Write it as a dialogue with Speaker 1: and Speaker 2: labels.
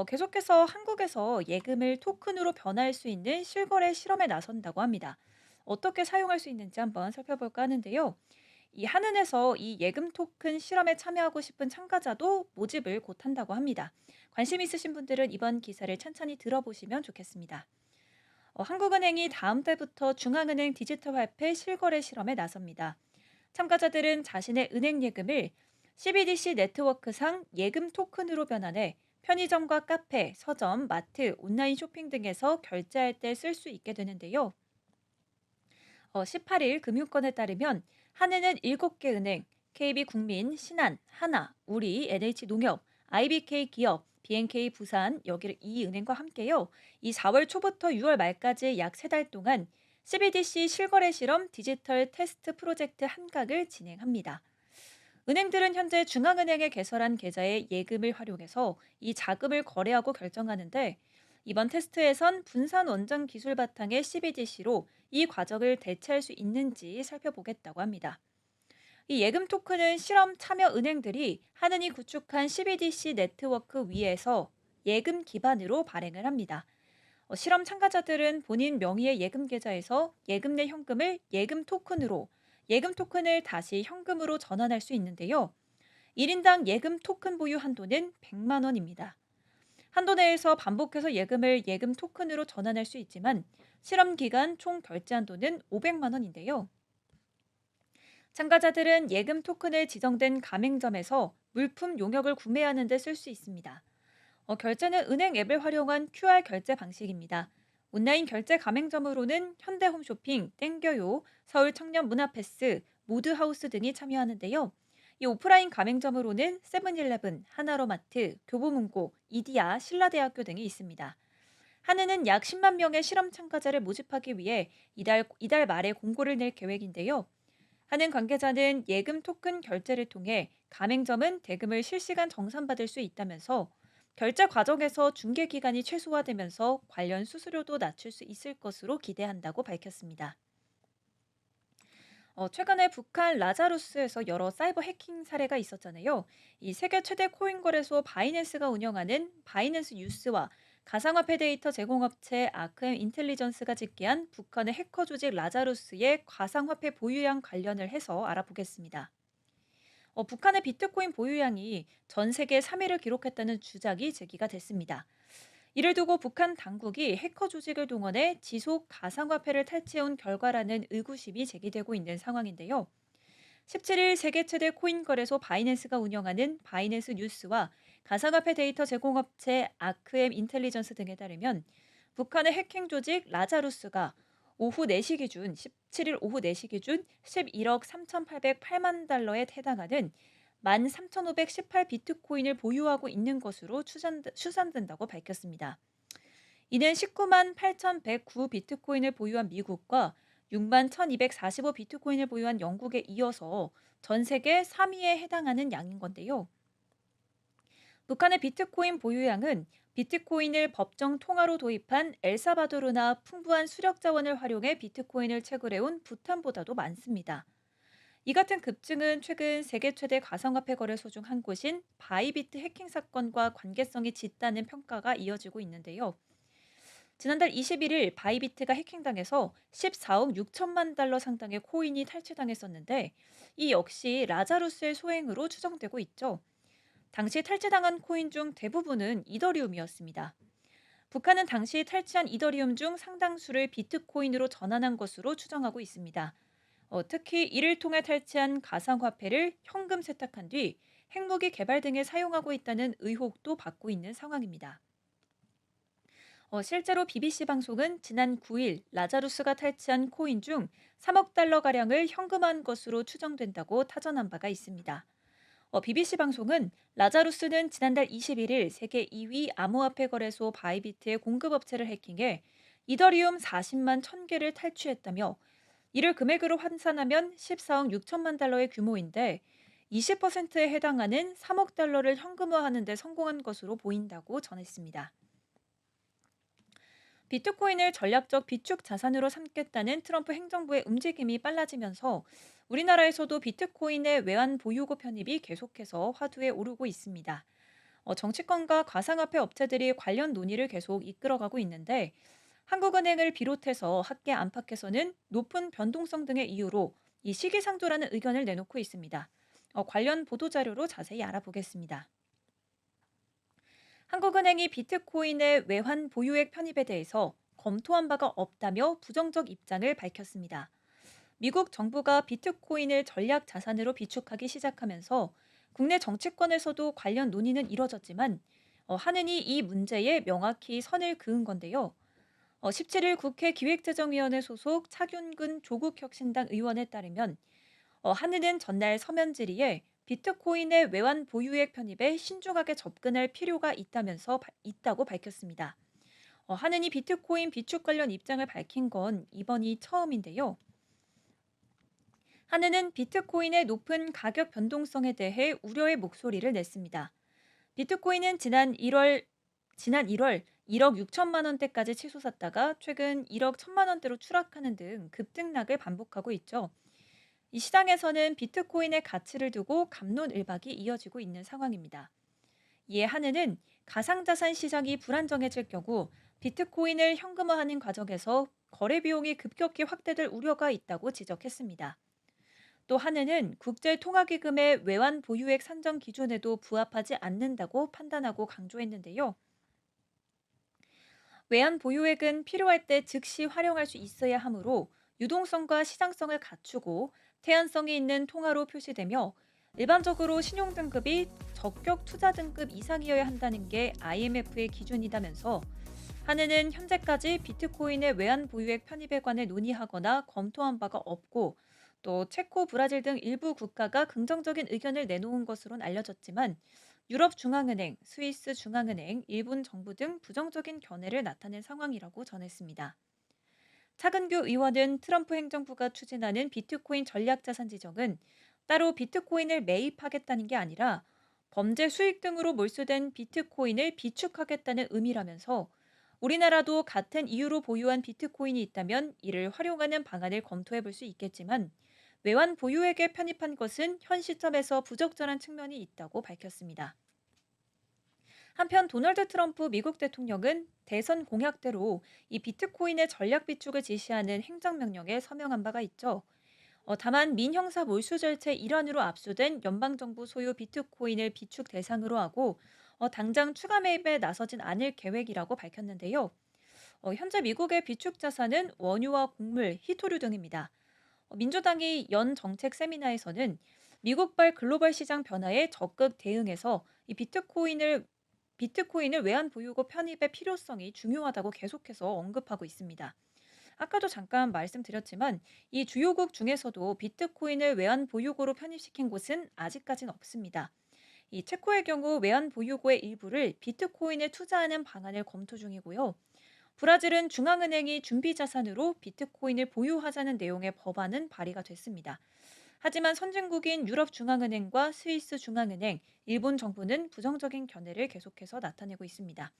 Speaker 1: 계속해서 한국에서 예금을 토큰으로 변화할 수 있는 실거래 실험에 나선다고 합니다. 어떻게 사용할 수 있는지 한번 살펴볼까 하는데요. 이 한은에서 이 예금 토큰 실험에 참여하고 싶은 참가자도 모집을 곧 한다고 합니다. 관심 있으신 분들은 이번 기사를 천천히 들어보시면 좋겠습니다. 한국은행이 다음 달부터 중앙은행 디지털 화폐 실거래 실험에 나섭니다. 참가자들은 자신의 은행 예금을 CBDC 네트워크상 예금 토큰으로 변환해 편의점과 카페, 서점, 마트, 온라인 쇼핑 등에서 결제할 때 쓸 수 있게 되는데요. 18일 금융권에 따르면 한해는 7개 은행, KB국민, 신한, 하나, 우리, NH농협, IBK 기업, BNK 부산 여기 이 은행과 함께요. 이 4월 초부터 6월 말까지 약 3달 동안 CBDC 실거래 실험 디지털 테스트 프로젝트 한각을 진행합니다. 은행들은 현재 중앙은행에 개설한 계좌에 예금을 활용해서 이 자금을 거래하고 결정하는데 이번 테스트에선 분산 원전 기술 바탕의 CBDC로 이 과정을 대체할 수 있는지 살펴보겠다고 합니다. 이 예금 토큰은 실험 참여 은행들이 하느니 구축한 CBDC 네트워크 위에서 예금 기반으로 발행을 합니다. 실험 참가자들은 본인 명의의 예금 계좌에서 예금 내 현금을 예금 토큰으로, 예금 토큰을 다시 현금으로 전환할 수 있는데요. 1인당 예금 토큰 보유 한도는 100만 원입니다. 한도 내에서 반복해서 예금을 예금 토큰으로 전환할 수 있지만 실험 기간 총 결제 한도는 500만 원인데요. 참가자들은 예금 토큰을 지정된 가맹점에서 물품 용역을 구매하는 데 쓸 수 있습니다. 결제는 은행 앱을 활용한 QR 결제 방식입니다. 온라인 결제 가맹점으로는 현대홈쇼핑, 땡겨요, 서울청년문화패스, 모드하우스 등이 참여하는데요. 이 오프라인 가맹점으로는 세븐일레븐, 하나로마트, 교보문고, 이디야, 신라대학교 등이 있습니다. 한은은 약 10만 명의 실험 참가자를 모집하기 위해 이달 말에 공고를 낼 계획인데요. 한은 관계자는 예금 토큰 결제를 통해 가맹점은 대금을 실시간 정산받을 수 있다면서 결제 과정에서 중개 기간이 최소화되면서 관련 수수료도 낮출 수 있을 것으로 기대한다고 밝혔습니다. 최근에 북한 라자루스에서 여러 사이버 해킹 사례가 있었잖아요. 이 세계 최대 코인 거래소 바이낸스가 운영하는 바이낸스 유스와 가상화폐 데이터 제공업체 아크엠 인텔리전스가 집계한 북한의 해커 조직 라자루스의 가상화폐 보유량 관련을 해서 알아보겠습니다. 북한의 비트코인 보유량이 전 세계 3위를 기록했다는 주장이 제기가 됐습니다. 이를 두고 북한 당국이 해커 조직을 동원해 지속 가상화폐를 탈취해온 결과라는 의구심이 제기되고 있는 상황인데요. 17일 세계 최대 코인 거래소 바이낸스가 운영하는 바이낸스 뉴스와 가상화폐 데이터 제공업체 아크엠 인텔리전스 등에 따르면 북한의 해킹 조직 라자루스가 오후 4시 기준 17일 오후 4시 기준 11억 3,808만 달러에 해당하는 13,518 비트코인을 보유하고 있는 것으로 추산된다고 밝혔습니다. 이는 19만 8,109 비트코인을 보유한 미국과 6만 1,245 비트코인을 보유한 영국에 이어서 전 세계 3위에 해당하는 양인 건데요. 북한의 비트코인 보유량은 비트코인을 법정 통화로 도입한 엘사바도르나 풍부한 수력 자원을 활용해 비트코인을 채굴해온 부탄보다도 많습니다. 이 같은 급증은 최근 세계 최대 가상화폐 거래소 중 한 곳인 바이비트 해킹 사건과 관계성이 짙다는 평가가 이어지고 있는데요. 지난달 21일 바이비트가 해킹당해서 14억 6천만 달러 상당의 코인이 탈취당했었는데 이 역시 라자루스의 소행으로 추정되고 있죠. 당시 탈취당한 코인 중 대부분은 이더리움이었습니다. 북한은 당시 탈취한 이더리움 중 상당수를 비트코인으로 전환한 것으로 추정하고 있습니다. 특히 이를 통해 탈취한 가상화폐를 현금 세탁한 뒤 핵무기 개발 등에 사용하고 있다는 의혹도 받고 있는 상황입니다. 실제로 BBC 방송은 지난 9일 라자루스가 탈취한 코인 중 3억 달러 가량을 현금화한 것으로 추정된다고 타전한 바가 있습니다. BBC 방송은 라자루스는 지난달 21일 세계 2위 암호화폐 거래소 바이비트의 공급업체를 해킹해 이더리움 40만 1000개를 탈취했다며 이를 금액으로 환산하면 14억 6천만 달러의 규모인데 20%에 해당하는 3억 달러를 현금화하는 데 성공한 것으로 보인다고 전했습니다. 비트코인을 전략적 비축 자산으로 삼겠다는 트럼프 행정부의 움직임이 빨라지면서 우리나라에서도 비트코인의 외환 보유고 편입이 계속해서 화두에 오르고 있습니다. 정치권과 가상화폐 업체들이 관련 논의를 계속 이끌어가고 있는데 한국은행을 비롯해서 학계 안팎에서는 높은 변동성 등의 이유로 이 시기상조라는 의견을 내놓고 있습니다. 관련 보도자료로 자세히 알아보겠습니다. 한국은행이 비트코인의 외환 보유액 편입에 대해서 검토한 바가 없다며 부정적 입장을 밝혔습니다. 미국 정부가 비트코인을 전략 자산으로 비축하기 시작하면서 국내 정치권에서도 관련 논의는 이뤄졌지만 한은이 이 문제에 명확히 선을 그은 건데요. 17일 국회 기획재정위원회 소속 차균근 조국혁신당 의원에 따르면 한은은 전날 서면 질의에 비트코인의 외환 보유액 편입에 신중하게 접근할 필요가 있다고 밝혔습니다. 한은이 비트코인 비축 관련 입장을 밝힌 건 이번이 처음인데요. 한은은 비트코인의 높은 가격 변동성에 대해 우려의 목소리를 냈습니다. 비트코인은 지난 1월 1억 6천만 원대까지 치솟았다가 최근 1억 1천만 원대로 추락하는 등 급등락을 반복하고 있죠. 이 시장에서는 비트코인의 가치를 두고 갑론을박이 이어지고 있는 상황입니다. 이에 한은은 가상자산 시장이 불안정해질 경우 비트코인을 현금화하는 과정에서 거래 비용이 급격히 확대될 우려가 있다고 지적했습니다. 또 한은은 국제통화기금의 외환 보유액 산정 기준에도 부합하지 않는다고 판단하고 강조했는데요. 외환 보유액은 필요할 때 즉시 활용할 수 있어야 하므로 유동성과 시장성을 갖추고 태안성이 있는 통화로 표시되며 일반적으로 신용등급이 적격 투자 등급 이상이어야 한다는 게 IMF의 기준이다면서 한은은 현재까지 비트코인의 외환 보유액 편입에 관해 논의하거나 검토한 바가 없고 또 체코, 브라질 등 일부 국가가 긍정적인 의견을 내놓은 것으론 알려졌지만 유럽 중앙은행, 스위스 중앙은행, 일본 정부 등 부정적인 견해를 나타낸 상황이라고 전했습니다. 차근규 의원은 트럼프 행정부가 추진하는 비트코인 전략자산 지정은 따로 비트코인을 매입하겠다는 게 아니라 범죄 수익 등으로 몰수된 비트코인을 비축하겠다는 의미라면서 우리나라도 같은 이유로 보유한 비트코인이 있다면 이를 활용하는 방안을 검토해 볼 수 있겠지만 외환 보유액에 편입한 것은 현 시점에서 부적절한 측면이 있다고 밝혔습니다. 한편 도널드 트럼프 미국 대통령은 대선 공약대로 이 비트코인의 전략 비축을 지시하는 행정명령에 서명한 바가 있죠. 다만 민형사 몰수 절차의 일환으로 압수된 연방정부 소유 비트코인을 비축 대상으로 하고 당장 추가 매입에 나서진 않을 계획이라고 밝혔는데요. 현재 미국의 비축 자산은 원유와 곡물, 희토류 등입니다. 민주당이 연 정책 세미나에서는 미국발 글로벌 시장 변화에 적극 대응해서 이 비트코인을 외환 보유고 편입의 필요성이 중요하다고 계속해서 언급하고 있습니다. 아까도 잠깐 말씀드렸지만 이 주요국 중에서도 비트코인을 외환 보유고로 편입시킨 곳은 아직까지는 없습니다. 이 체코의 경우 외환 보유고의 일부를 비트코인에 투자하는 방안을 검토 중이고요. 브라질은 중앙은행이 준비 자산으로 비트코인을 보유하자는 내용의 법안은 발의가 됐습니다. 하지만 선진국인 유럽 중앙은행과 스위스 중앙은행, 일본 정부는 부정적인 견해를 계속해서 나타내고 있습니다.